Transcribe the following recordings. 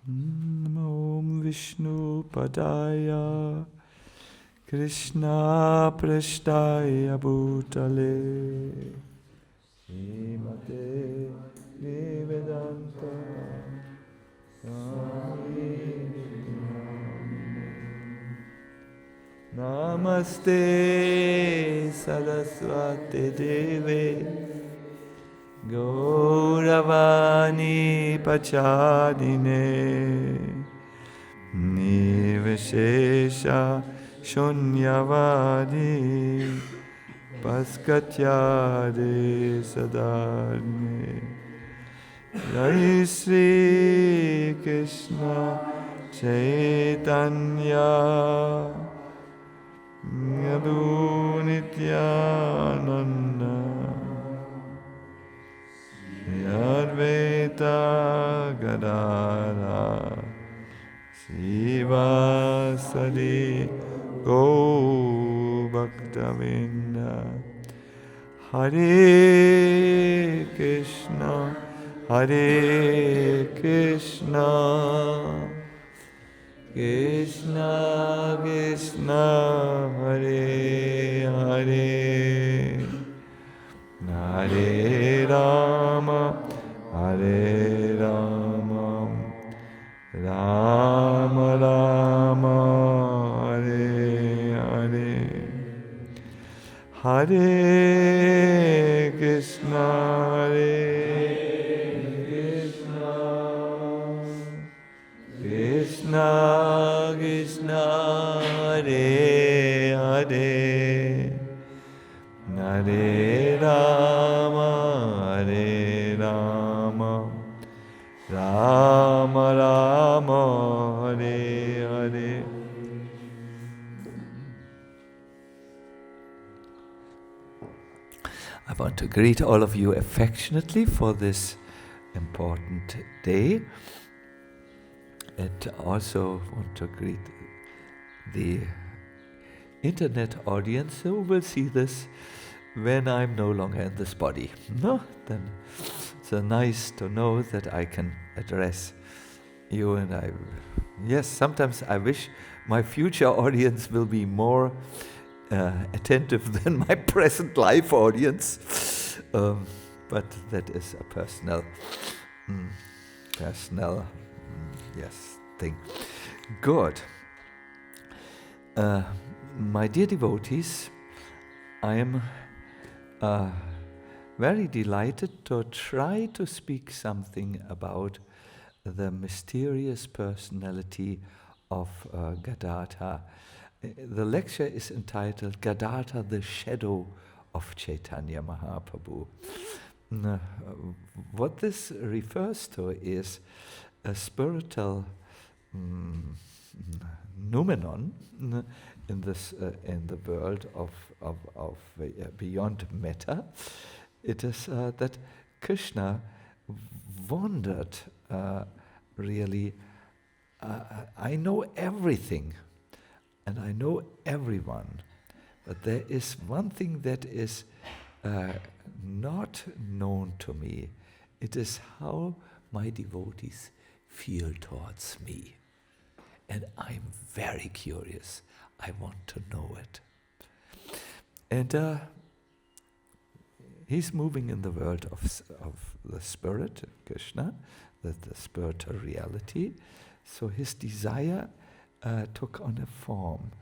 Om Vishnu Padaya Krishna Prasthaya Bhutale Srimate Bhaktivedanta Swami Namaste Saraswati Deve Gauravani Pachadine Niveshesha Shunyavadi Paskatyade Sadarne Jai Sri Krishna Caitanya Prabhu Nityananda Advaita Gadadhara Sivasadi Go Bhaktavinda Hare Krishna Hare Krishna Krishna Krishna Hare Hare Hare Rama Hare Rama Rama Rama Hare Hare Hare Krishna Hare Krishna Krishna Krishna Hare Hare Hare Rama Hare Rama Rama Rama Hare Hare. I want to greet all of you affectionately for this important day, and also want to greet the internet audience who will see this when I'm no longer in this body. No? Then it's nice to know that I can address you, and yes, sometimes I wish my future audience will be more attentive than my present life audience, but that is a personal yes thing. Good. My dear devotees, I am very delighted to try to speak something about the mysterious personality of Gadadhara. The lecture is entitled Gadadhara, the Shadow of Caitanya Mahaprabhu. What this refers to is a spiritual noumenon in the world of beyond matter. It is that Krishna wondered really, I know everything and I know everyone, but there is one thing that is not known to me. It is how my devotees feel towards me. And I'm very curious. I want to know it. And he's moving in the world of the spirit, Krishna, the spiritual reality. So his desire took on a form.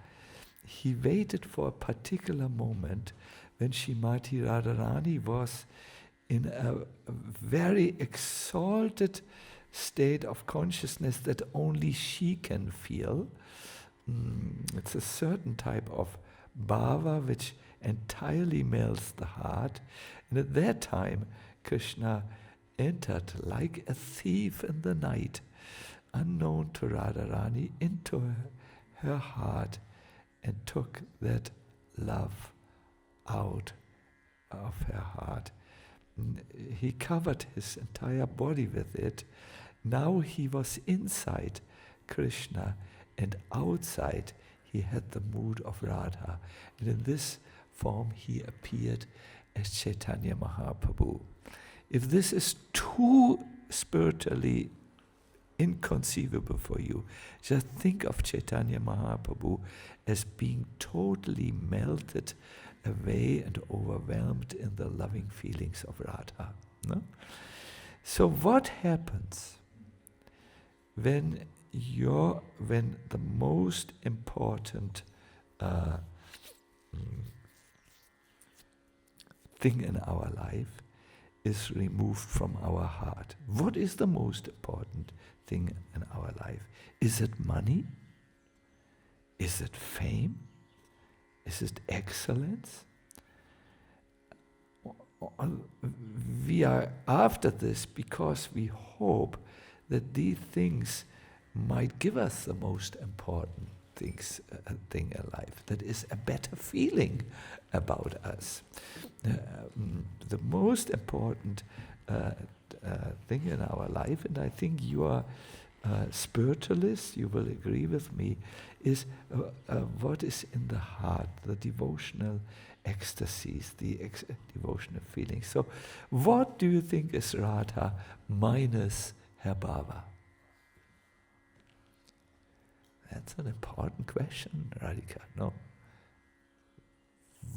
He waited for a particular moment when Srimati Radharani was in a very exalted state of consciousness that only she can feel. It's a certain type of bhava which entirely melts the heart. And at that time, Krishna entered like a thief in the night, unknown to Radharani, into her heart and took that love out of her heart. He covered his entire body with it. Now he was inside Krishna, and outside he had the mood of Radha. And in this form he appeared as Caitanya Mahaprabhu. If this is too spiritually inconceivable for you. Just think of Chaitanya Mahaprabhu as being totally melted away and overwhelmed in the loving feelings of Radha. No? So what happens when the most important thing in our life is removed from our heart? What is the most important thing in our life? Is it money? Is it fame? Is it excellence? We are after this because we hope that these things might give us the most important thing in life. That is a better feeling about us. The most important thing in our life, and I think you are spiritualists, you will agree with me, is what is in the heart, the devotional ecstasies, the devotional feelings. So what do you think is Radha minus her bhava? That's an important question, Radhika. No.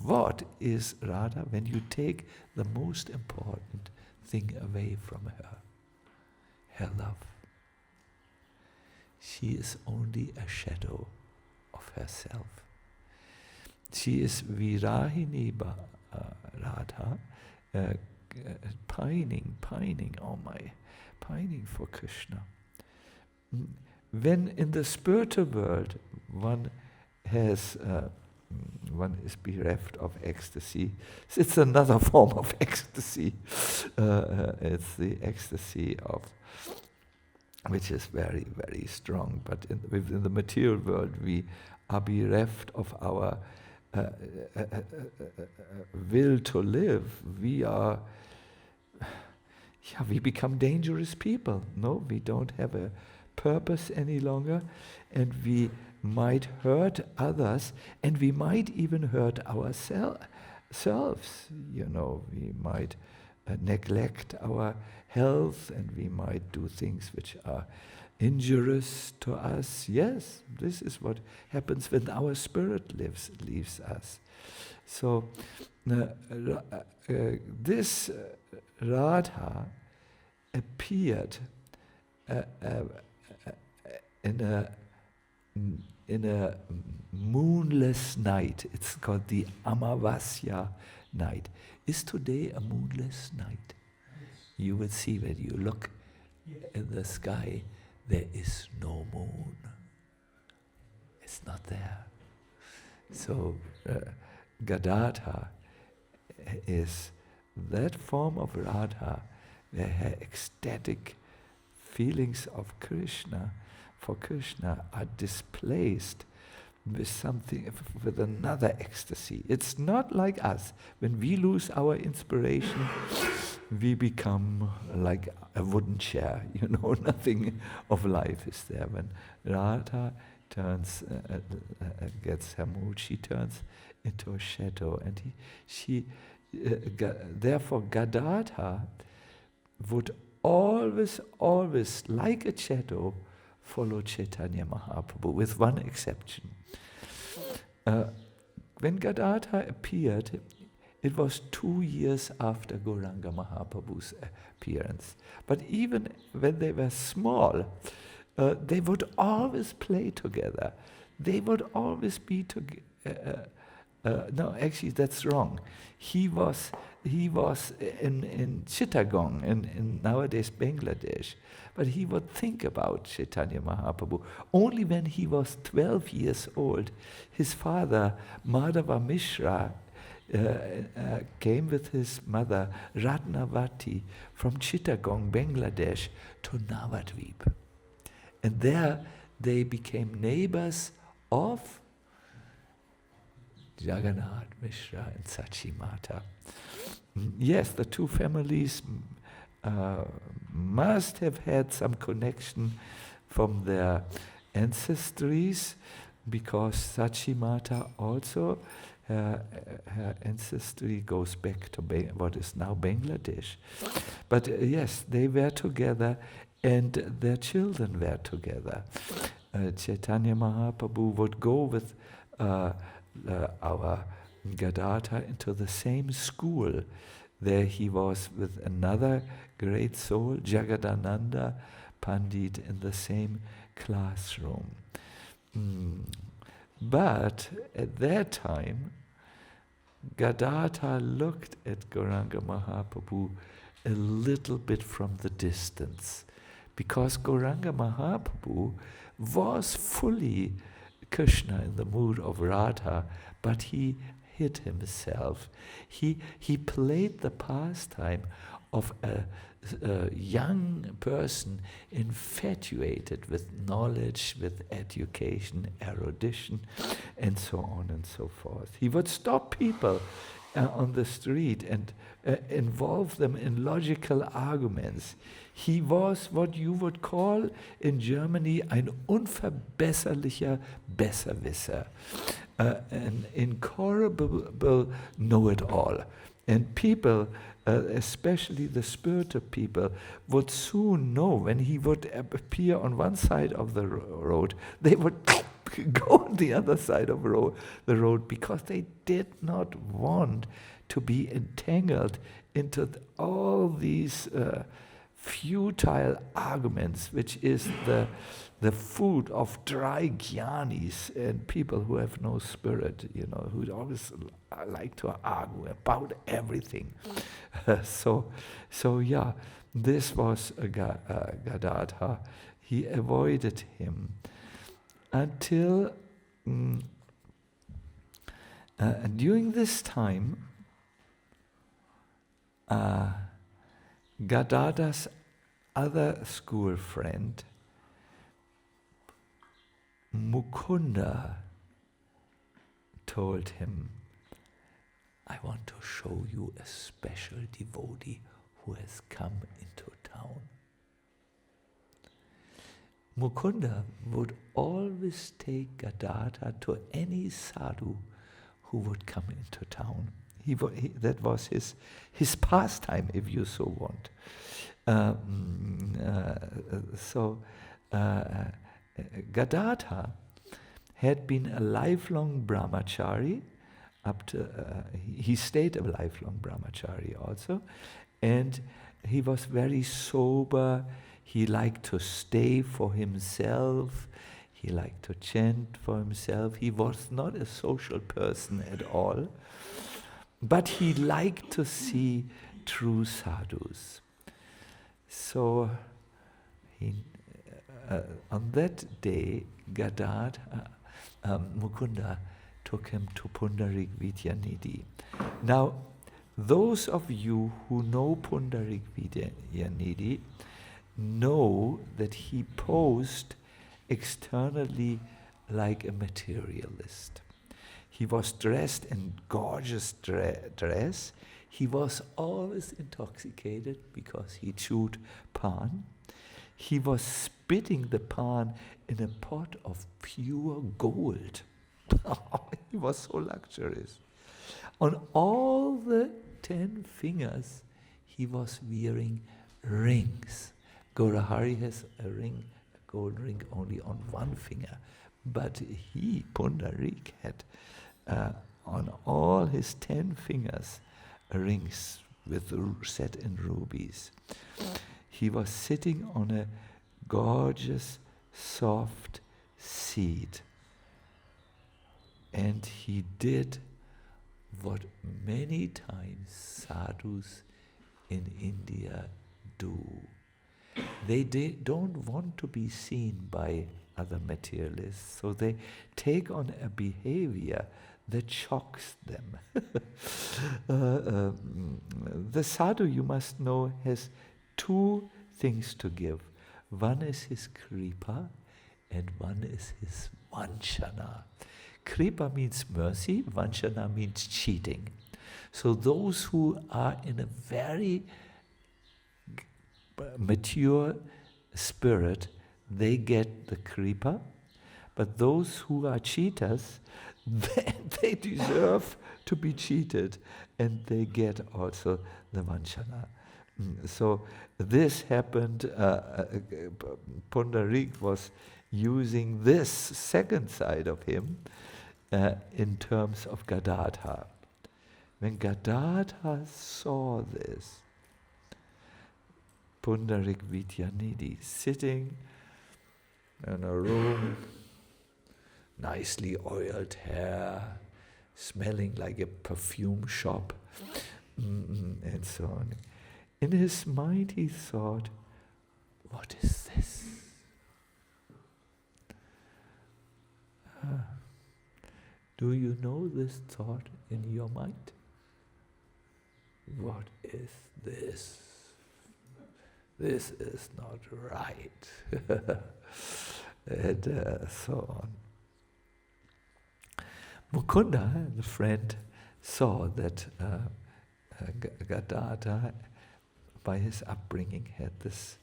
What is Radha when you take the most important thing away from her? Her love. She is only a shadow of herself. She is Virahini Radha, pining for Krishna. When in the spiritual world one is bereft of ecstasy, it's another form of ecstasy. It's the ecstasy of which is very, very strong. But within the material world, we are bereft of our will to live. We become dangerous people. No, we don't have a purpose any longer, and we might hurt others, and we might even hurt ourselves. We might neglect our health, and we might do things which are injurious to us. Yes, this is what happens when our spirit leaves us. So this Radha appeared in a moonless night. It's called the Amavasya night. Is today a moonless night? You will see when you look in the sky, there is no moon. It's not there. So Gadadhara is that form of Radha where her ecstatic feelings of Krishna, for Krishna, are displaced with something, with another ecstasy. It's not like us. When we lose our inspiration, we become like a wooden chair. Nothing of life is there. When Radha gets her mood, she turns into a shadow, and therefore Gadadhara would always, like a shadow, follow Chaitanya Mahaprabhu, with one exception. When Gadadhara appeared, it was 2 years after Gauranga Mahaprabhu's appearance. But even when they were small, they would always play together. They would always be together. No, actually, that's wrong. He was in Chittagong, in nowadays Bangladesh, but he would think about Chaitanya Mahaprabhu. Only when he was 12 years old, his father, Madhava Mishra, came with his mother, Ratnavati, from Chittagong, Bangladesh, to Navadvip. And there they became neighbors of Jagannath Mishra and Sachi Mata. Yes, the two families must have had some connection from their ancestries, because Sachi Mata also, her ancestry goes back to what is now Bangladesh. But yes, they were together, and their children were together. Chaitanya Mahaprabhu would go with our Gadadhara into the same school. There he was with another great soul, Jagadananda Pandit, in the same classroom. But at that time, Gadadhara looked at Gauranga Mahaprabhu a little bit from the distance, because Gauranga Mahaprabhu was fully Krishna in the mood of Radha, but he hid himself. He played the pastime of a young person infatuated with knowledge, with education, erudition, and so on and so forth. He would stop people on the street and involve them in logical arguments. He was what you would call in Germany ein unverbesserlicher Besserwisser, an incorrigible know-it-all. And people, especially the spiritual people, would soon know when he would appear on one side of the road, they would go on the other side of the road, because they did not want to be entangled into all these futile arguments, which is the food of dry jnanis and people who have no spirit, who always like to argue about everything. So yeah, this was Gadadhara. He avoided him until during this time, Gadadhara's other school friend, Mukunda, told him, I want to show you a special devotee who has come into town. Mukunda would always take Gadadhara to any sadhu who would come into town. That was his pastime, if you so want. Gadadhara had been a lifelong brahmachari. He stayed a lifelong brahmachari also, and he was very sober. He liked to stay for himself. He liked to chant for himself. He was not a social person at all, but he liked to see true sadhus. So on that day, Mukunda took him to Pundarika Vidyanidhi. Now, those of you who know Pundarika Vidyanidhi know that he posed externally like a materialist. He was dressed in gorgeous dress. He was always intoxicated because he chewed pan. He was spitting the pan in a pot of pure gold. He was so luxurious. On all the 10 fingers, he was wearing rings. Gaurahari has a ring, a gold ring, only on one finger. But he, Pundarik, had on all his 10 fingers rings set in rubies. He was sitting on a gorgeous, soft seat. And he did what many times sadhus in India do. They don't want to be seen by other materialists, so they take on a behavior that shocks them. The sadhu, you must know, has 2 things to give. One is his kripa, and one is his vanchana. Kripa means mercy, vanchana means cheating. So those who are in a very mature spirit, they get the kripa, but those who are cheaters, they deserve to be cheated, and they get also the vanchana. So this happened, Pundarik was using this second side of him in terms of Gadadhara. When Gadadhara saw this, Pundarik Vidyanidhi sitting in a room, nicely oiled hair, smelling like a perfume shop, and so on. In his mind he thought, what is this? Do you know this thought in your mind? What is this? This is not right. And so on. Mukunda, the friend, saw that Gadadhara, by his upbringing, had this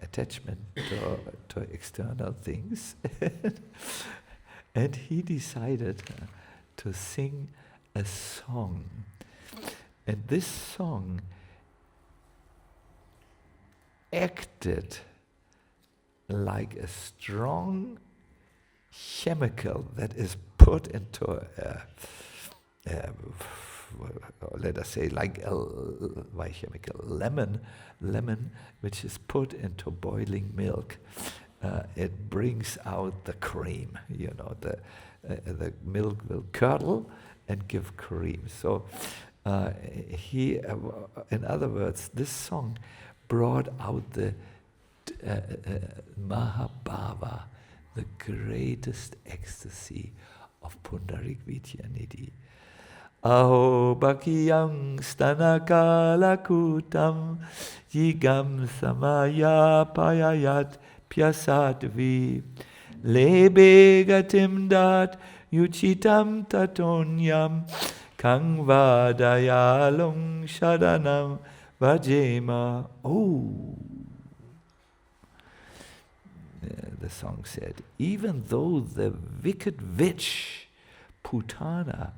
attachment to external things. And he decided to sing a song. And this song acted like a strong chemical that is put into let us say like a chemical lemon, which is put into boiling milk. It brings out the cream. The milk will curdle and give cream. So in other words, this song brought out the Mahabhava, the greatest ecstasy of Pundarik Vidyanidhi. Aho bhakiyam stanakala kutam yigam samaya payayat pyasatvi lebe gatim dat yuchitam tatonyam kangvadayalung shadanam vajema. Oh, the song said, even though the wicked witch Putana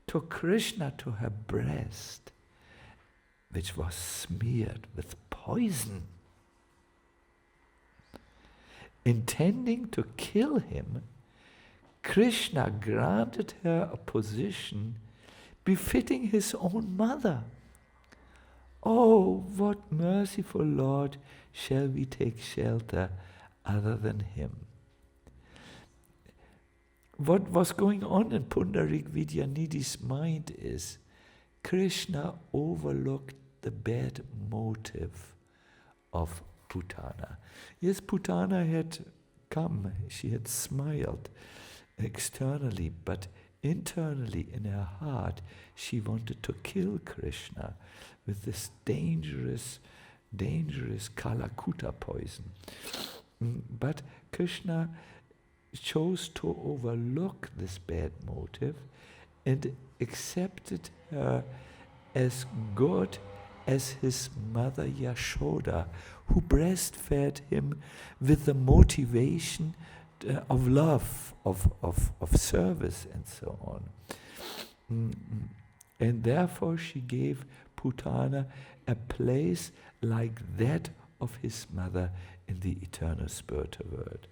took Krishna to her breast, which was smeared with poison, intending to kill him, Krishna granted her a position befitting his own mother. Oh, what merciful Lord shall we take shelter other than him? What was going on in Pundarik Vidyanidhi's mind is Krishna overlooked the bad motive of Putana. Yes, Putana had come, she had smiled externally, but internally in her heart she wanted to kill Krishna with this dangerous Kalakuta poison. But Krishna chose to overlook this bad motive and accepted her as good as his mother Yashoda, who breastfed him with the motivation of love, of service and so on. And therefore she gave Putana a place like that of his mother in the eternal spiritual world.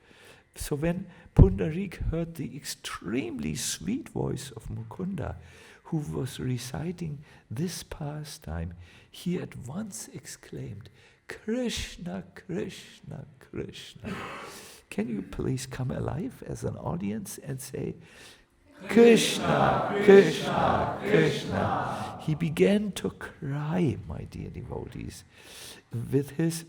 So when Pundarik heard the extremely sweet voice of Mukunda, who was reciting this pastime, he at once exclaimed, Krishna, Krishna, Krishna. Can you please come alive as an audience and say, Krishna, Krishna, Krishna. He began to cry, my dear devotees. With his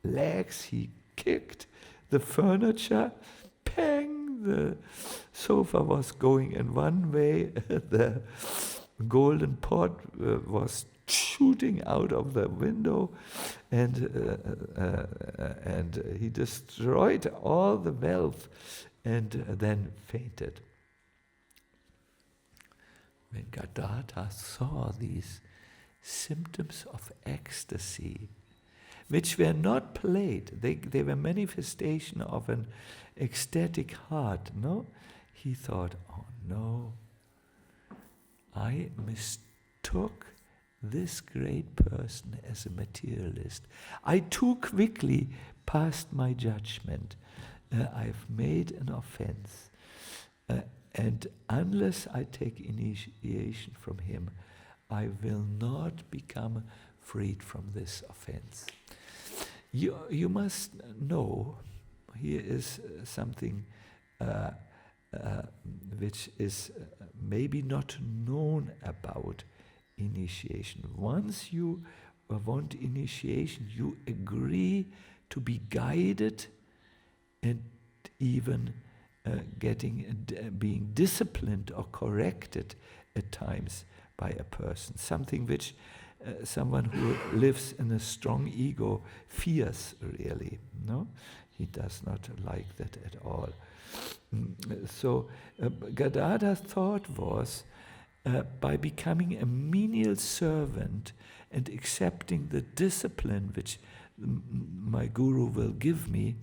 legs he kicked the furniture, pang, the sofa was going in one way, the golden pot was shooting out of the window, and he destroyed all the wealth and then fainted. When Gadadhara saw these symptoms of ecstasy, which were not played, they were manifestation of an ecstatic heart, no? He thought, oh no, I mistook this great person as a materialist. I too quickly passed my judgment. I've made an offense. And unless I take initiation from him, I will not become freed from this offense. You must know, here is something which is maybe not known about initiation. Once you want initiation, you agree to be guided and even being disciplined or corrected at times by a person. Something which someone who lives in a strong ego fears really. No, he does not like that at all. So Gadadhara's thought was, by becoming a menial servant and accepting the discipline which my guru will give me,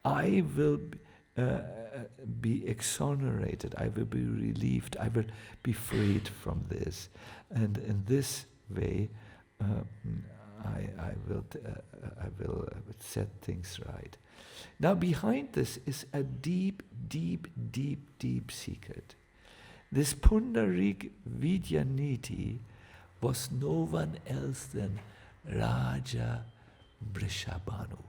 I will be exonerated, I will be relieved, I will be freed from this. And in this way, I will set things right. Now behind this is a deep, deep, deep, deep secret. This Pundarika Vidyanidhi was no one else than Raja Vrishabhanu,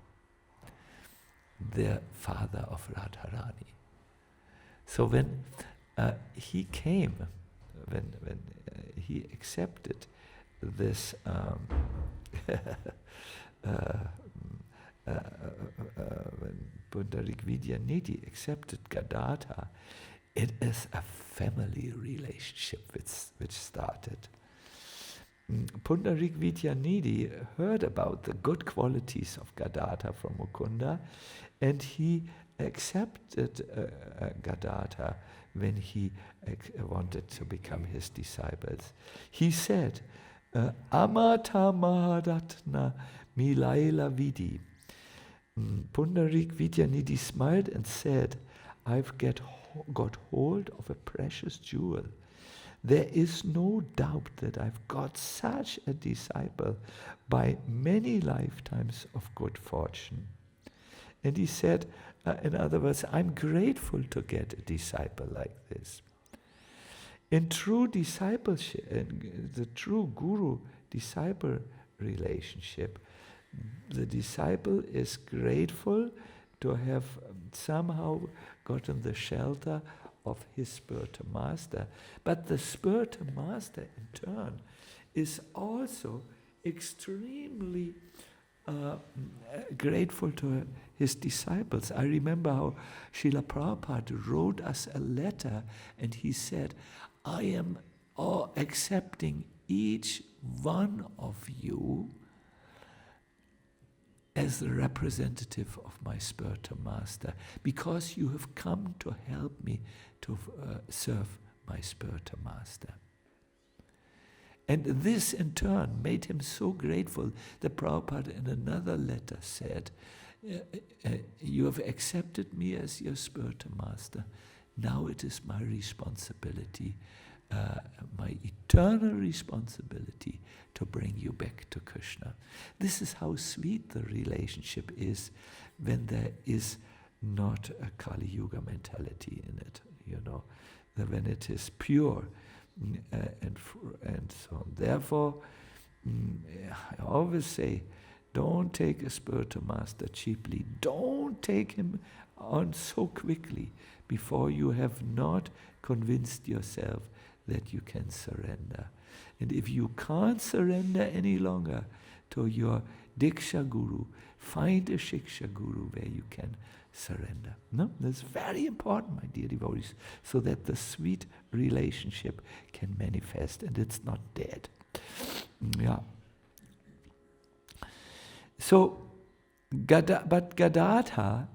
the father of Radharani. So when he came, when he accepted this when Pundarika Vidyanidhi accepted Gadadhara, it is a family relationship which started. Pundarika Vidyanidhi heard about the good qualities of Gadadhara from Mukunda, and he accepted Gadadhara when he wanted to become his disciples. He said, Amata Maharatna Milaila Vidi. Pundarika Vidyanidhi smiled and said, I've got hold of a precious jewel. There is no doubt that I've got such a disciple by many lifetimes of good fortune. And he said, in other words, I'm grateful to get a disciple like this. In true discipleship, the true guru-disciple relationship, the disciple is grateful to have somehow gotten the shelter of his spiritual master. But the spiritual master, in turn, is also extremely grateful to his disciples. I remember how Srila Prabhupada wrote us a letter, and he said, I am accepting each one of you as the representative of my spiritual master, because you have come to help me to serve my spiritual master. And this in turn made him so grateful that Prabhupada in another letter said, you have accepted me as your spiritual master. Now it is my responsibility, my eternal responsibility to bring you back to Krishna. This is how sweet the relationship is when there is not a Kali Yuga mentality in it, that when it is pure and so on. Therefore, I always say, don't take a spiritual master cheaply. Don't take him on so quickly before you have not convinced yourself that you can surrender. And if you can't surrender any longer to your Diksha Guru, find a Shiksha Guru where you can surrender. No, that's very important, my dear devotees, so that the sweet relationship can manifest and it's not dead. Yeah. So, but Gadadhara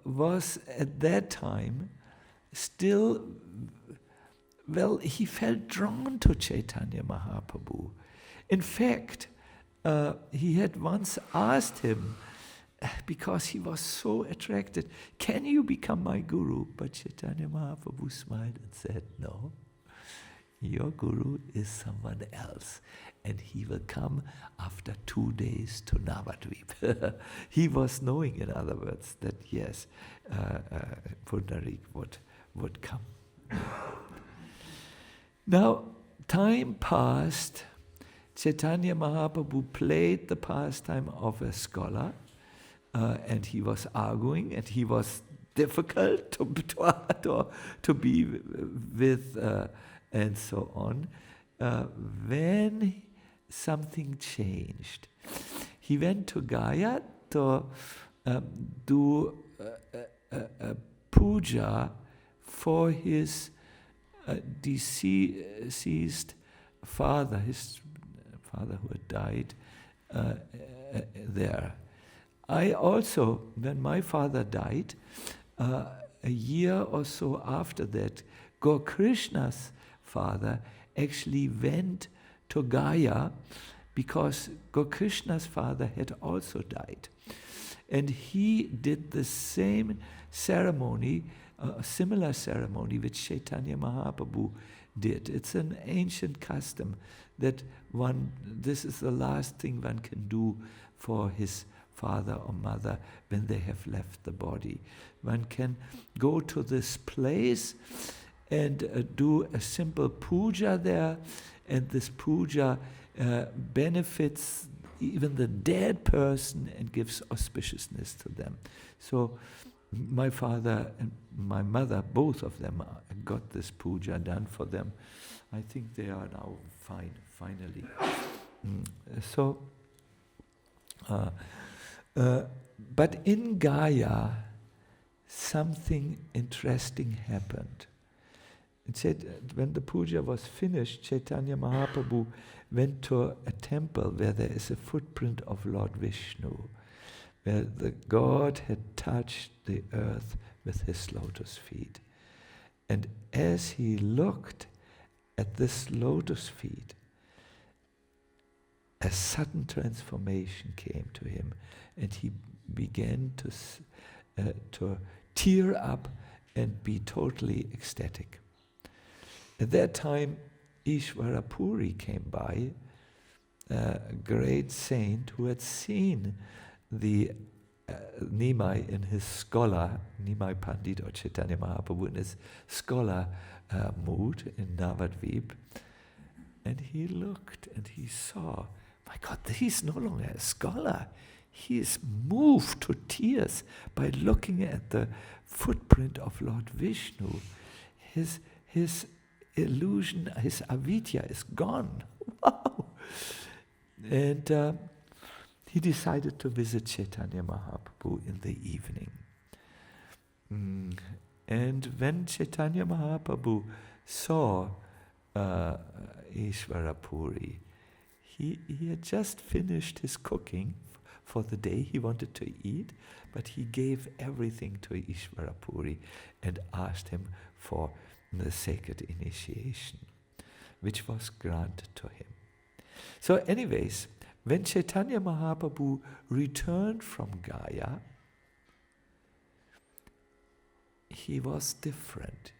was at that time still, he felt drawn to Caitanya Mahaprabhu. In fact, he had once asked him, because he was so attracted, can you become my guru? But Caitanya Mahaprabhu smiled and said, no, your guru is someone else, and he will come after 2 days to Navadvip. He was knowing, in other words, that yes, Pundarik would come. Now, time passed. Chaitanya Mahaprabhu played the pastime of a scholar, and he was arguing, and he was difficult to be with, and so on. When something changed, he went to Gaya to do a puja for his deceased father, his father who had died there. I also, when my father died, a year or so after that, Gaur Krishna's father actually went to Gaya because Gaur Krishna's father had also died. And he did the same ceremony, a similar ceremony which Chaitanya Mahaprabhu did. It's an ancient custom that this is the last thing one can do for his father or mother when they have left the body. One can go to this place and do a simple puja there, and this puja benefits even the dead person and gives auspiciousness to them. So my father and my mother, both of them, got this puja done for them. I think they are now fine, finally. But in Gaya, something interesting happened. It said when the puja was finished, Chaitanya Mahaprabhu went to a temple where there is a footprint of Lord Vishnu, where the God had touched the earth with his lotus feet. And as he looked at this lotus feet, a sudden transformation came to him, and he began to tear up and be totally ecstatic. At that time, Ishvara Puri came by, a great saint who had seen the Nimai in his scholar, Nimai Pandit or Chaitanya Mahaprabhu in his scholar mood in Navadvip. And he looked and he saw, my God, he's no longer a scholar. He is moved to tears by looking at the footprint of Lord Vishnu. His illusion, his avidya is gone. Wow! And he decided to visit Chaitanya Mahaprabhu in the evening. And when Chaitanya Mahaprabhu saw Ishvara Puri, he had just finished his cooking for the day. He wanted to eat, but he gave everything to Ishvara Puri and asked him for the sacred initiation, which was granted to him. So anyways, when Chaitanya Mahaprabhu returned from Gaya, he was different.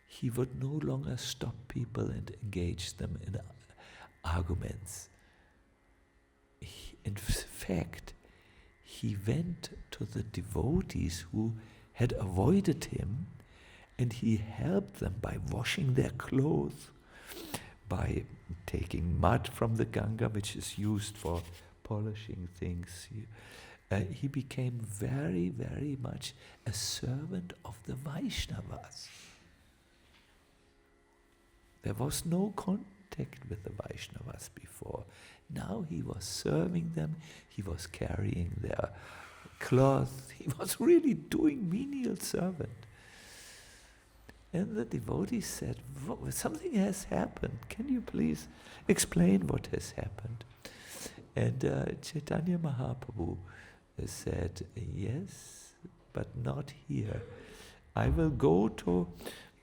He would no longer stop people and engage them in arguments. In fact, he went to the devotees who had avoided him, and he helped them by washing their clothes, by taking mud from the Ganga, which is used for polishing things. He became very, very much a servant of the Vaishnavas. There was no contact with the Vaishnavas before. Now he was serving them, he was carrying their cloth, he was really doing menial servant. And the devotees said, something has happened. Can you please explain what has happened? And Chaitanya Mahaprabhu said, yes, but not here. I will go to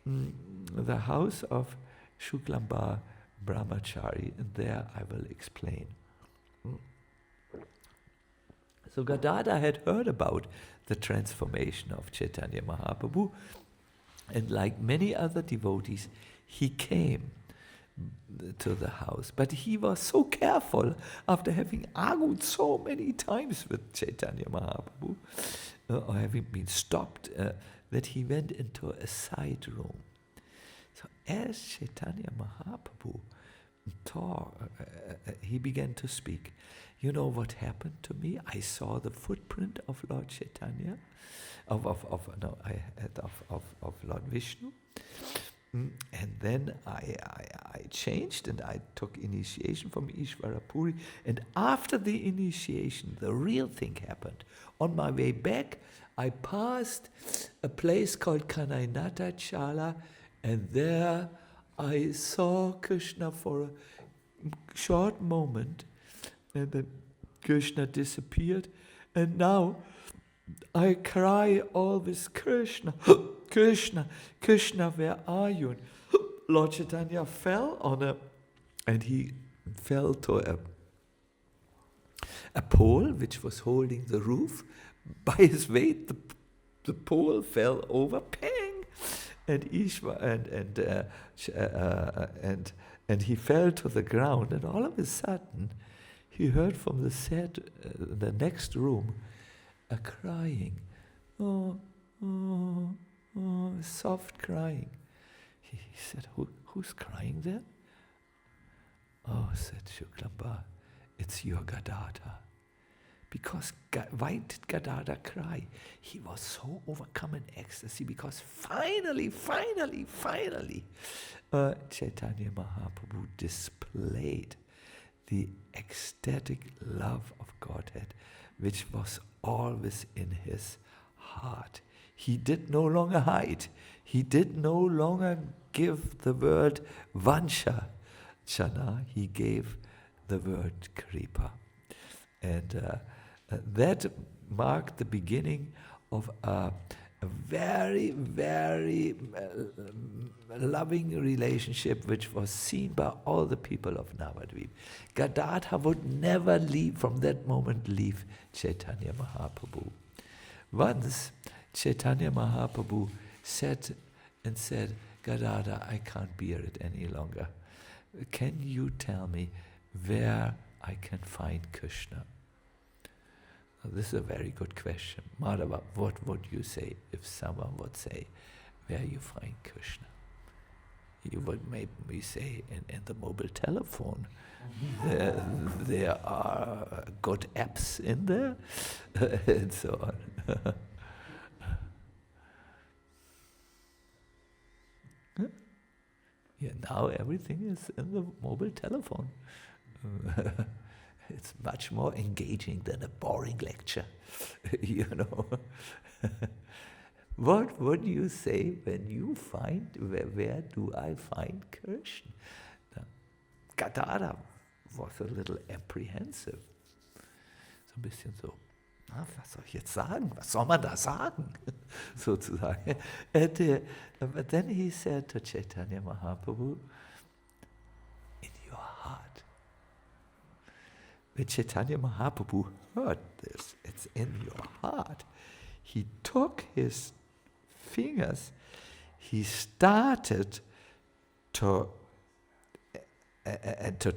the house of Shuklamba Brahmachari, and there I will explain. So Gadadhara had heard about the transformation of Chaitanya Mahaprabhu, and like many other devotees, he came to the house. But he was so careful after having argued so many times with Chaitanya Mahaprabhu, or having been stopped, that he went into a side room. So as Chaitanya Mahaprabhu he began to speak. You know what happened to me? I saw the footprint of Lord Chaitanya, of Lord Vishnu. And then I changed and I took initiation from Ishvara Puri. And after the initiation, the real thing happened. On my way back, I passed a place called Kanainata Chala, and there I saw Krishna for a short moment, and then Krishna disappeared. And now I cry always, Krishna, Krishna, Krishna, where are you? And Lord Chaitanya fell and he fell to a pole which was holding the roof. By his weight, the pole fell over, pang! And and he fell to the ground, and all of a sudden he heard from the next room a crying, soft crying. He said, who's crying there? Oh, said Shuklamba, it's your Gadadhara. Because why did Gadadhara cry? He was so overcome in ecstasy because finally, Chaitanya Mahaprabhu displayed the ecstatic love of Godhead, which was always in his heart. He did no longer hide. He did no longer give the word vansha, chana. He gave the word kripa. And that marked the beginning of a very, very loving relationship which was seen by all the people of Navadvip. Gadadhara would never from that moment leave Chaitanya Mahaprabhu. Once Chaitanya Mahaprabhu said, Gadadhara, I can't bear it any longer. Can you tell me where I can find Krishna? Now, this is a very good question. Madhava, what would you say if someone would say where you find Krishna? You would maybe say in the mobile telephone. There are good apps in there, and so on. Yeah, now everything is in the mobile telephone. It's much more engaging than a boring lecture, you know. What would you say when you find, where do I find Krishna? Now, Gadadhara was a little apprehensive. So ein bisschen so, was soll ich jetzt sagen? Was soll man da sagen? Sozusagen. But then he said to Chaitanya Mahaprabhu, in your heart. When Chaitanya Mahaprabhu heard this, it's in your heart, he took his fingers, he started to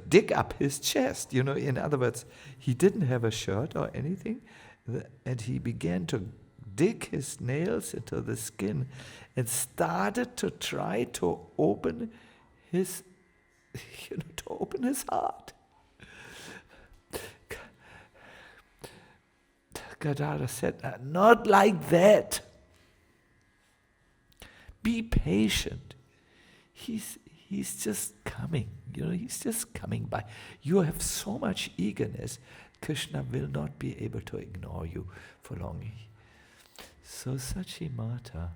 dig up his chest. You know, in other words, he didn't have a shirt or anything, and he began to dig his nails into the skin and started to try to open his, heart. Gadadhara said, not like that. Be patient. He's just coming, he's just coming by. You have so much eagerness, Krishna will not be able to ignore you for long. So Sachimata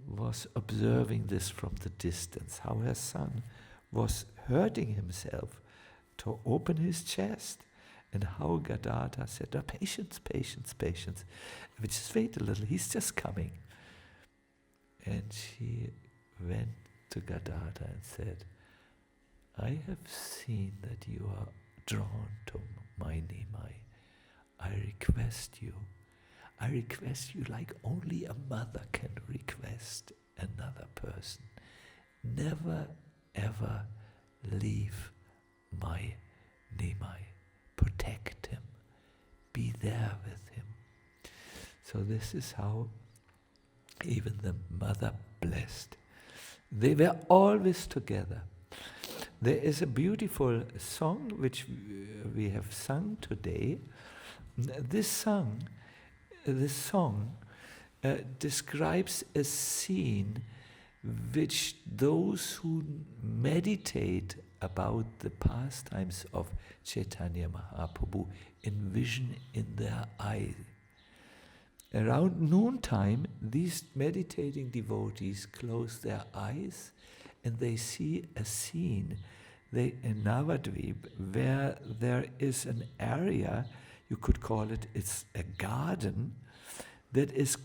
was observing this from the distance, how her son was hurting himself to open his chest, and how Gadadhara said, oh, patience, patience, patience. Just wait a little, he's just coming. And she went to Gadadhara and said, I have seen that you are drawn to my Nimai. I request you like only a mother can request another person. Never ever leave my Nimai. Protect him. Be there with him. So this is how even the mother blessed. They were always together. There is a beautiful song which we have sung today. This song describes a scene which those who meditate about the pastimes of Chaitanya Mahaprabhu envision in their eye. Around noontime, these meditating devotees close their eyes and they see a scene in Navadvip where there is an area, you could call it, it's a garden, that is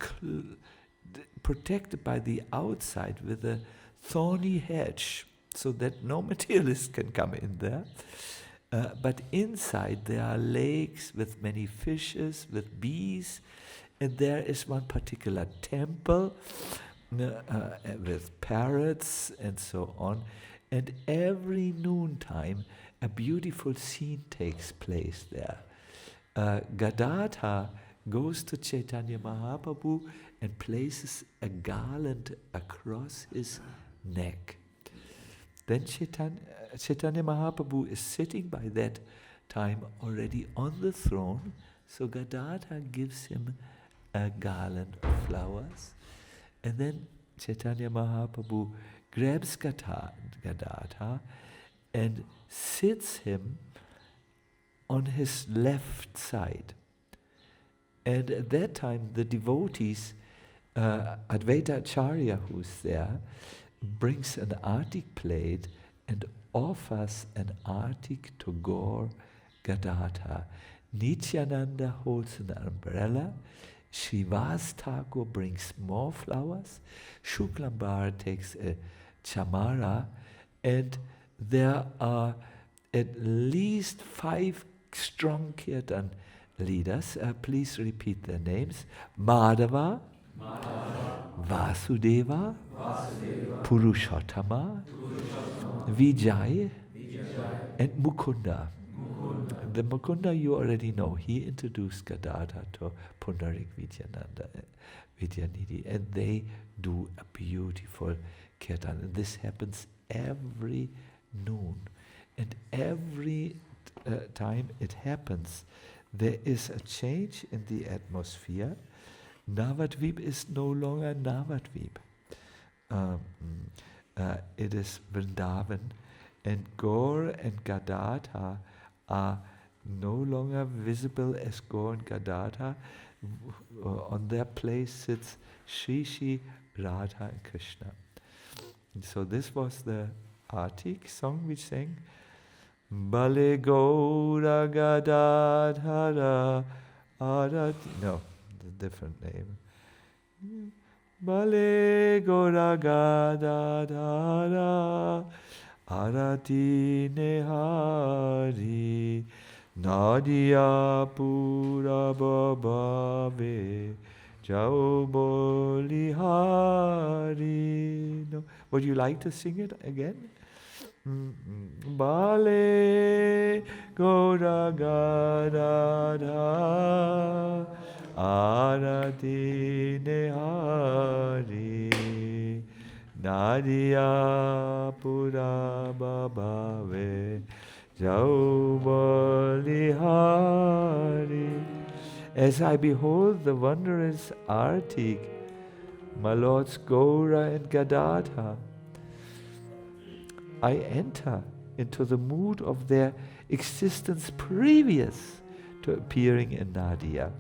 protected by the outside with a thorny hedge so that no materialist can come in there. But inside there are lakes with many fishes, with bees, and there is one particular temple with parrots and so on. And every noontime a beautiful scene takes place there. Gadadhara goes to Chaitanya Mahaprabhu and places a garland across his neck. Then Chaitanya Mahaprabhu is sitting by that time already on the throne, so Gadadhara gives him a garland of flowers, and then Chaitanya Mahaprabhu grabs Gadadhara and sits him on his left side. And at that time, the devotees, Advaita Acharya, who's there, brings an artik plate and offers an artik to Gaur Gadadhara. Nityananda holds an umbrella. Srivas Thakur brings more flowers. Shuklambar takes a chamara. And there are at least 5 strong kirtan leaders. Please repeat their names. Madhava, Vasudeva, Purushottama, Vijay, and Mukunda. The Mukunda you already know. He introduced Gadadhara to Pundarika Vidyanidhi, and they do a beautiful kirtan. And this happens every noon. And every time it happens, there is a change in the atmosphere. Navadvip is no longer Navadvip. It is Vrindavan, and Gaur and Gadadhara are no longer visible as Gaur and Gadadhara. On their place sits Shri, Radha and Krishna. And so this was the Artik song we sang. Bale Gaura Gadadhara Arati. No, a different name. Bale Gaura Gadadhara Arati Nehari Nadia Pura Babave Jao Bolihari. No. Would you like to sing it again? Bale Gaura Gadadhara Arati Nehari Nadia Pura Babave Jau Bolihari. As I behold the wondrous Artik, my lords Gaura and Gadadhara, I enter into the mood of their existence previous to appearing in Nadia.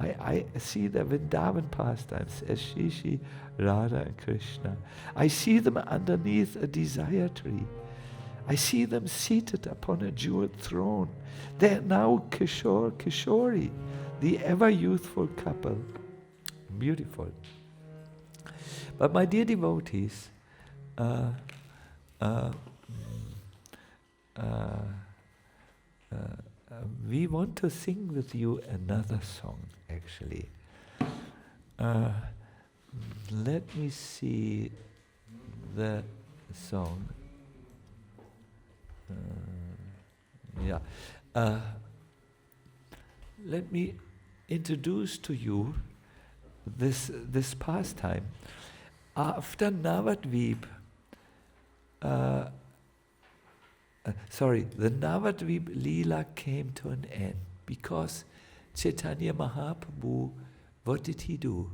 I see the Vrindavan pastimes as Shri, Radha and Krishna. I see them underneath a desire tree. I see them seated upon a jeweled throne. They are now Kishore, Kishori, the ever-youthful couple. Beautiful. But my dear devotees, we want to sing with you another song, actually. Let me see the song. Yeah. Let me introduce to you this pastime. After Navadvip, the Navadvip Leela came to an end because Chaitanya Mahaprabhu, what did he do?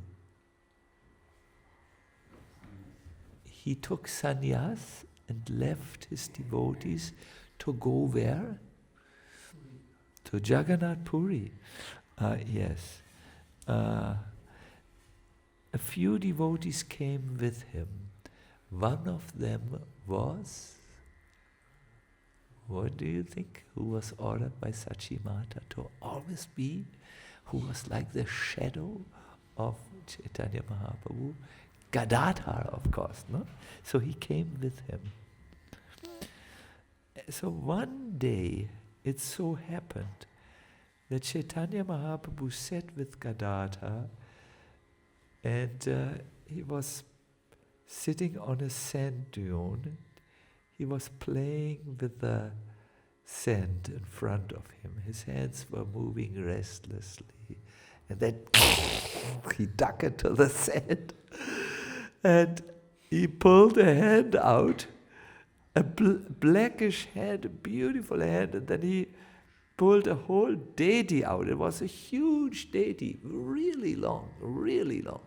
He took sannyas and left his devotees to go where? To Jagannath Puri. Yes. A few devotees came with him. One of them was, what do you think, who was ordered by Sachi Mata to always be, who was like the shadow of Chaitanya Mahaprabhu? Gadadhara, of course, no? So he came with him. So one day, it so happened that Chaitanya Mahaprabhu sat with Gadadhara, and he was sitting on a sand dune. He was playing with the sand in front of him. His hands were moving restlessly. And then he dug into the sand. And he pulled a hand out, a blackish hand, a beautiful hand, and then he pulled a whole deity out. It was a huge deity, really long, really long.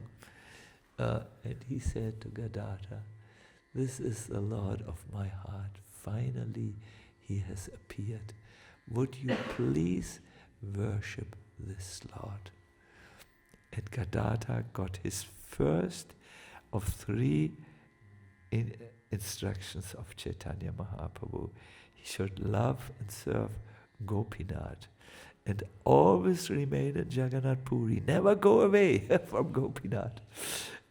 And he said to Gadadhara, "This is the Lord of my heart. Finally, he has appeared. Would you please worship this Lord?" And Gadadhara got his first of 3 instructions of Chaitanya Mahaprabhu. He should love and serve Gopinath and always remain in Jagannath Puri. Never go away from Gopinath.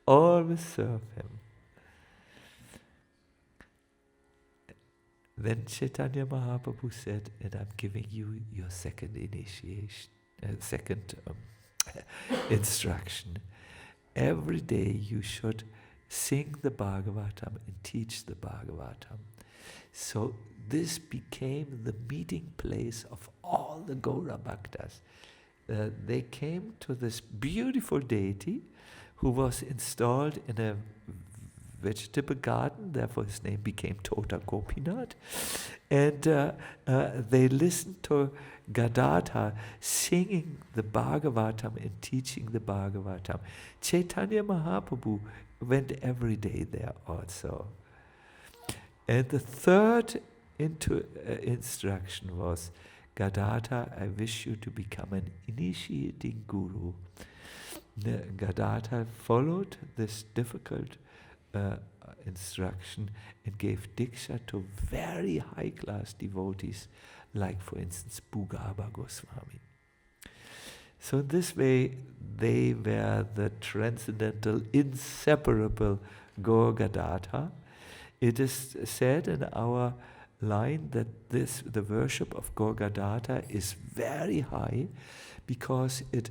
Always serve him. Then Chaitanya Mahaprabhu said, and I'm giving you your second initiation, instruction. Every day you should sing the Bhagavatam and teach the Bhagavatam. So this became the meeting place of all the Gaura Bhaktas. They came to this beautiful deity who was installed in a vegetable garden, therefore his name became Tota Gopinath. And they listened to Gadadhara singing the Bhagavatam and teaching the Bhagavatam. Chaitanya Mahaprabhu went every day there also. And the third instruction was, Gadadhara, I wish you to become an initiating guru. Gadadhara followed this difficult instruction and gave Diksha to very high-class devotees, like, for instance, Bhugaba Goswami. So in this way, they were the transcendental, inseparable Gaur Gadadhara. It is said in our line that the worship of Gaur Gadadhara is very high because it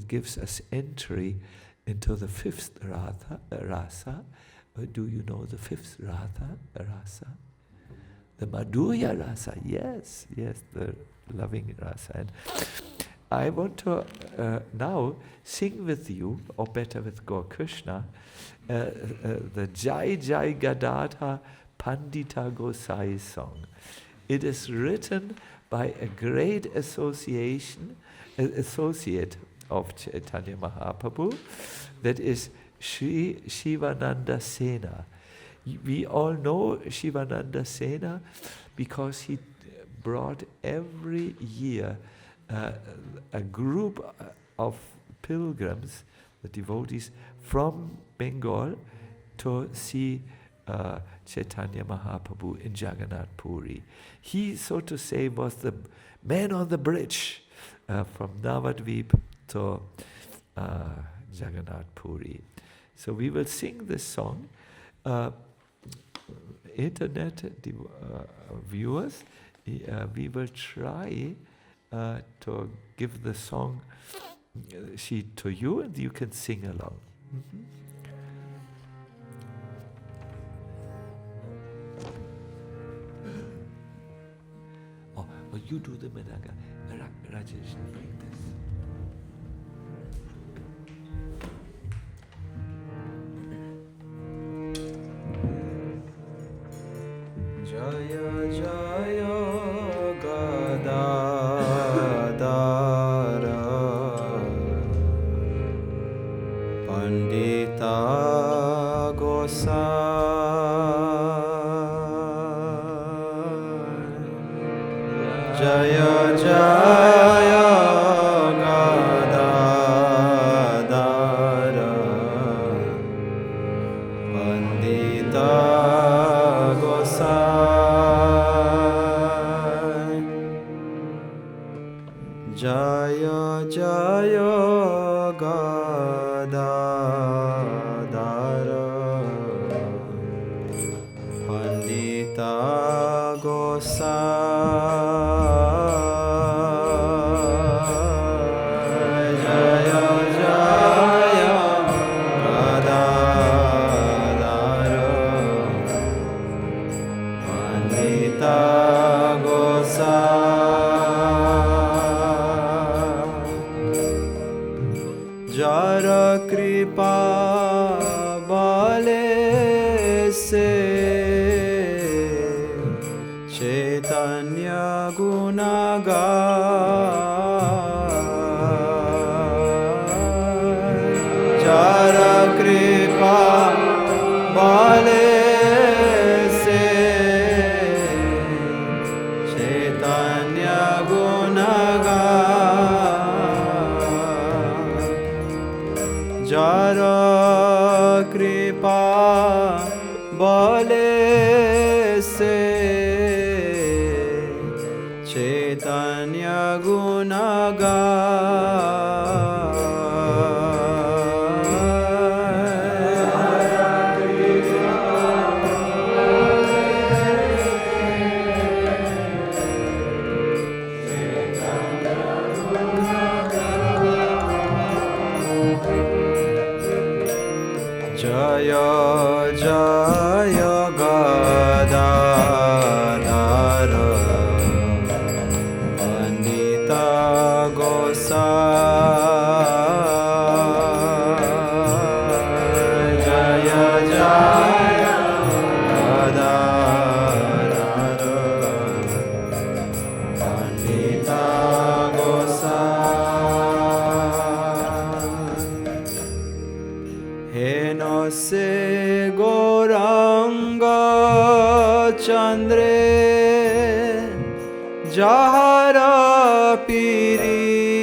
gives us entry into the 5th rasa. Do you know the 5th rasa? The Madhurya rasa, yes, the loving rasa. And I want to now sing with you, or better with Gaur Krishna, the Jai Jai Gadadhara Pandita Gosai song. It is written by a great associate of Chaitanya Mahaprabhu, that is Shivananda Sena. We all know Shivananda Sena because he brought every year a group of pilgrims, the devotees from Bengal, to see Chaitanya Mahaprabhu in Jagannath Puri. He, so to say, was the man on the bridge from Navadvip to Jagannath Puri. So we will sing this song. Internet viewers, we will try to give the song sheet to you, and you can sing along. Mm-hmm. You do the Mridanga. Rajesh, bring this. Jaya Jaya Gadadhara Pandita Gosai Jaya Jaya Gadadhara Pandita Gosai Jaya Jaya Gadadhara Pandita Gosai Jaya Jaya Gadadhara Pandita Jara kripa bale se Caitanya gunagai Jara kripa bale se Caitanya gunagai Jara kripa bale se Caitanya Jaya Jaya Gadadhara Pandita Gosai Jaya Jaya Gadadhara Pandita Gosai Heno se Gauranga Chandre Jahara Piriti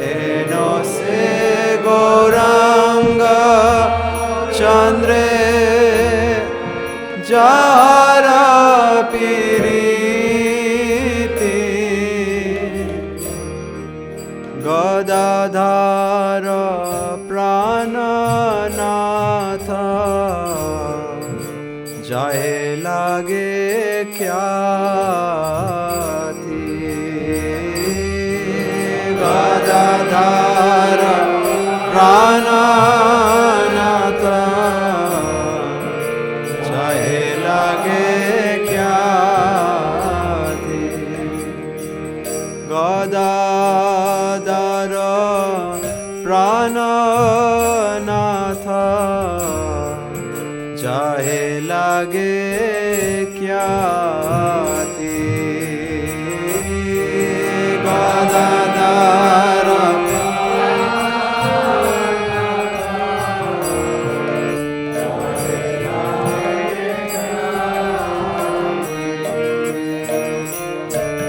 Heno se Gauranga Chandre Jahara Piriti Gadadhara Prananatha Jahe lage khyati Gadadhara Prananatha Jahe lage khyati Gadadhara Prananatha Jahe lage khyati Gadadhara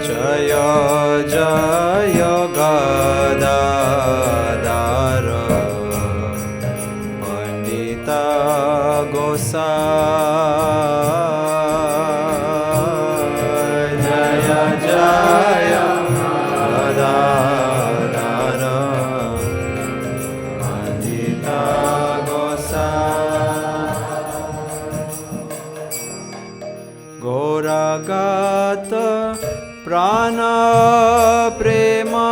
Jaya Jaya Gadadhara Pandita Gosai Jaya Jaya Gadadhara Pandita Gosai Gauragata Prana Prema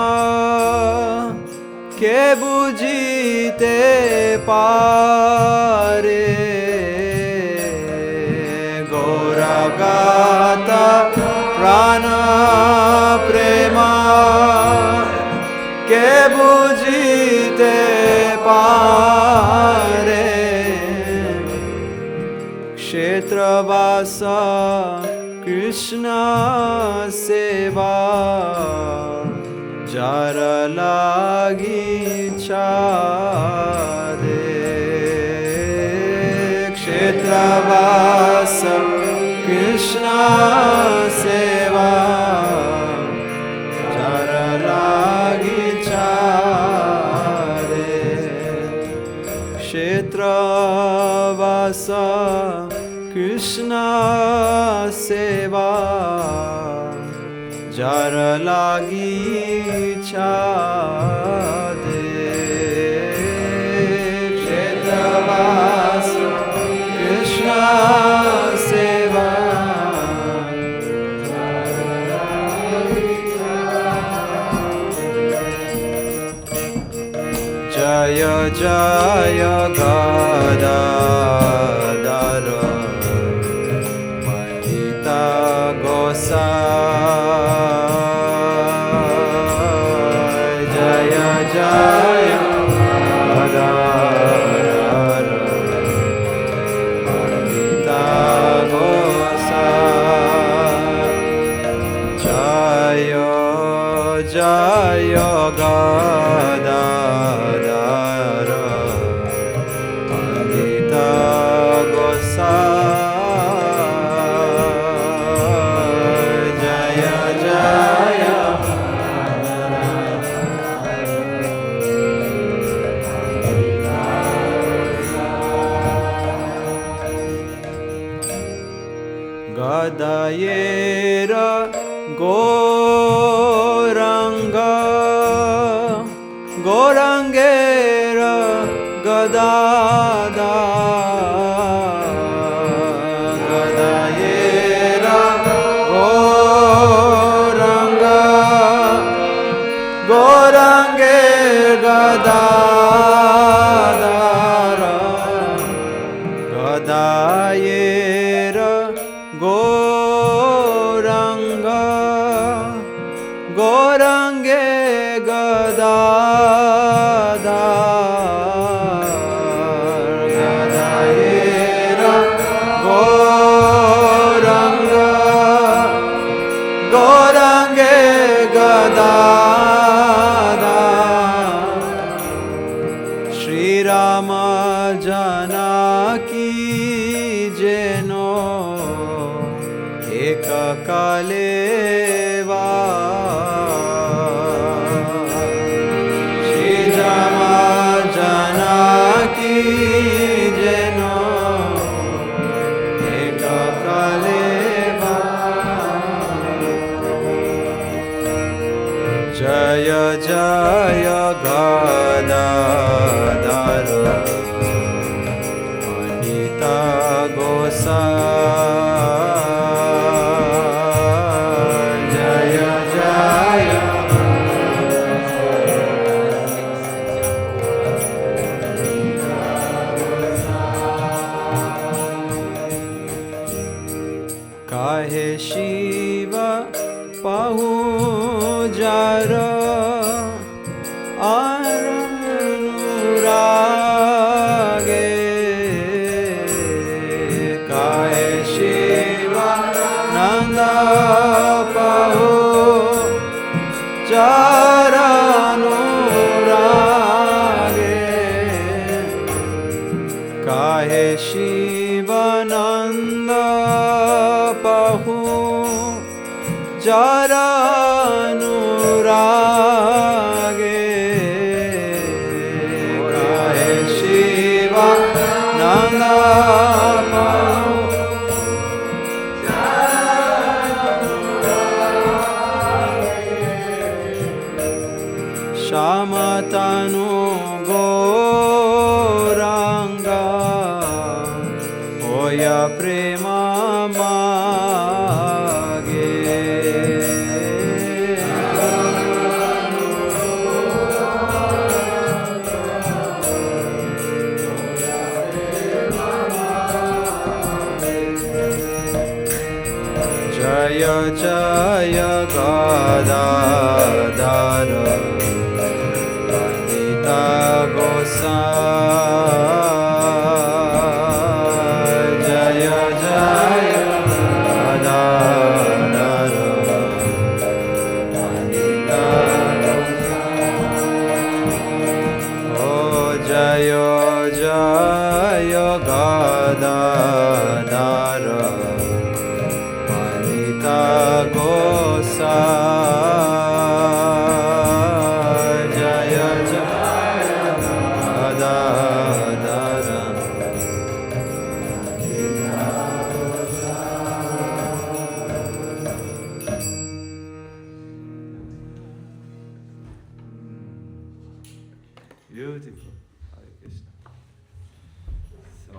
Ke bujite pare Gaura के बुझिते पारे क्षेत्रवास कृष्ण सेवा jar लागी छादे क्षेत्रवास कृष्ण सेवा jar लागी छादे क्षेत्रवास कृष्ण सेवा jar लागी छादे क्षेत्रवास कृष्ण सेवा जय जय गदाधर पंडिता गोसाई जय जय गदाधर पंडिता गोसाई जय जय गदाधर पंडिता गोसाई जय जय गदायेर गौरंगा गौरंगेर गदादा गदायेर गौरंगा गौरंगेर गदादारा गदायेर गौरंगा गौरंगे गदाधर गदायेर गौरंगा गौरंगे गदाधर श्री राम जानकी जेनो एक कालेवा श्री राम जानकी जेनो एक कालेवा जय जय गदाधर पंडिता गोसाई जय जय काहे शिव पहुँचार अनुरागे काहे शिव नंद पहुँचार अनुरागे काहे शिवानंद पहुँचार अनुरागे काहे शिवानंद श्याम तनु गौरांगा होया प्रेम मागे जय जय Gadadhar Beautiful. Hare Krishna. So,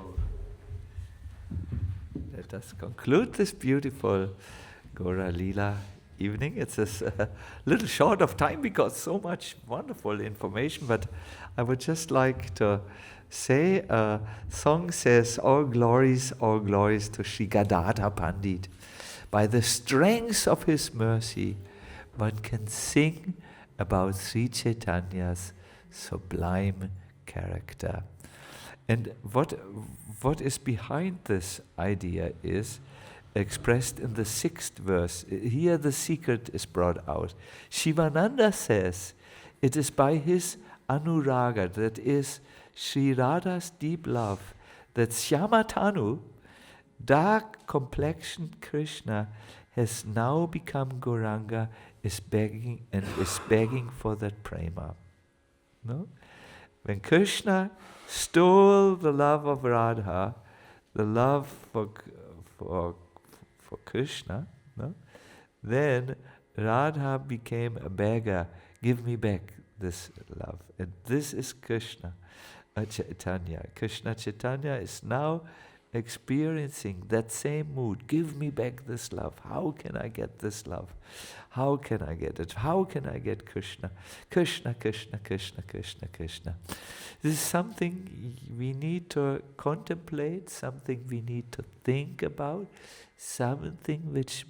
let us conclude this beautiful Gaura Leela evening. It's a little short of time because so much wonderful information, but I would just like to say, song says, all glories to Sri Gadadhara Pandit. By the strength of his mercy, one can sing about Sri Chaitanya's sublime character. And what is behind this idea is expressed in the 6th verse. Here the secret is brought out. Shivananda says, it is by his anuraga, that is Sri Radha's deep love, that Shyamatanu, dark complexioned Krishna, has now become Gauranga, is begging for that prema. No? When Krishna stole the love of Radha, the love for Krishna, no? Then Radha became a beggar. Give me back this love. And this is Krishna Chaitanya. Krishna Chaitanya is now experiencing that same mood. Give me back this love. How can I get this love? How can I get it? How can I get Krishna? Krishna, Krishna, Krishna, Krishna, Krishna. This is something we need to contemplate, something we need to think about, something which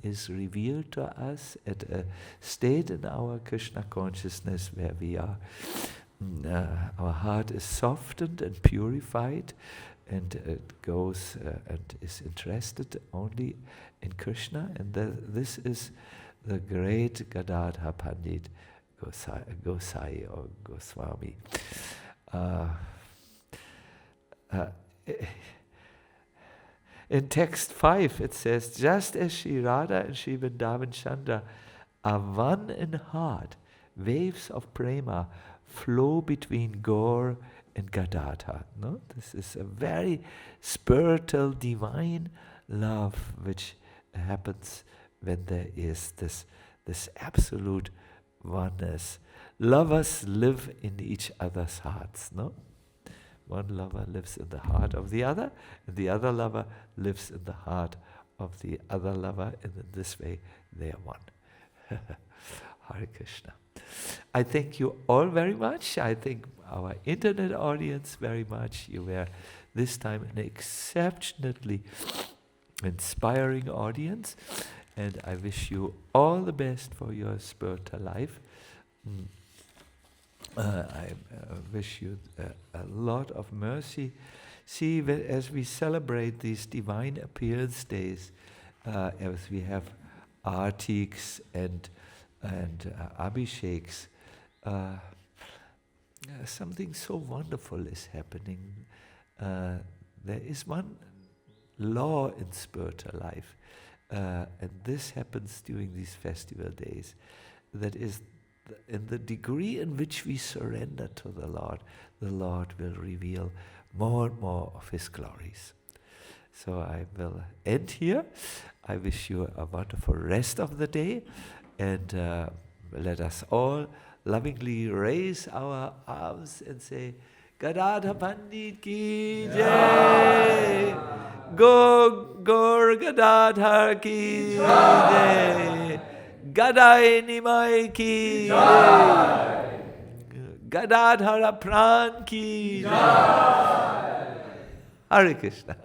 is revealed to us at a state in our Krishna consciousness where we are, our heart is softened and purified, and it goes and is interested only in Krishna. And this is the great Gadadhara Pandit Gosai or Goswami. In text 5 it says, just as Sri Radha and Sri Vrindavan Chandra are one in heart, waves of prema flow between Gaur and Gadadhara. No? This is a very spiritual, divine love which happens when there is this absolute oneness. Lovers live in each other's hearts. No? One lover lives in the heart of the other, and the other lover lives in the heart of the other lover, and in this way they are one. Hare Krishna. I thank you all very much. I thank our internet audience very much. You were this time an exceptionally inspiring audience, and I wish you all the best for your spiritual life. I wish you a lot of mercy. See, as we celebrate these divine appearance days, as we have artiks and abhisheks, something so wonderful is happening. There is one law in spiritual life, and this happens during these festival days. That is, in the degree in which we surrender to the Lord will reveal more and more of His glories. So I will end here. I wish you a wonderful rest of the day, and let us all lovingly raise our arms and say, Gadadhara Pandit ki jai, Gaur Gadadhara ki jai, Gadai Nimai ki jai, Gadadhara Pran ki jai. Hare Krishna.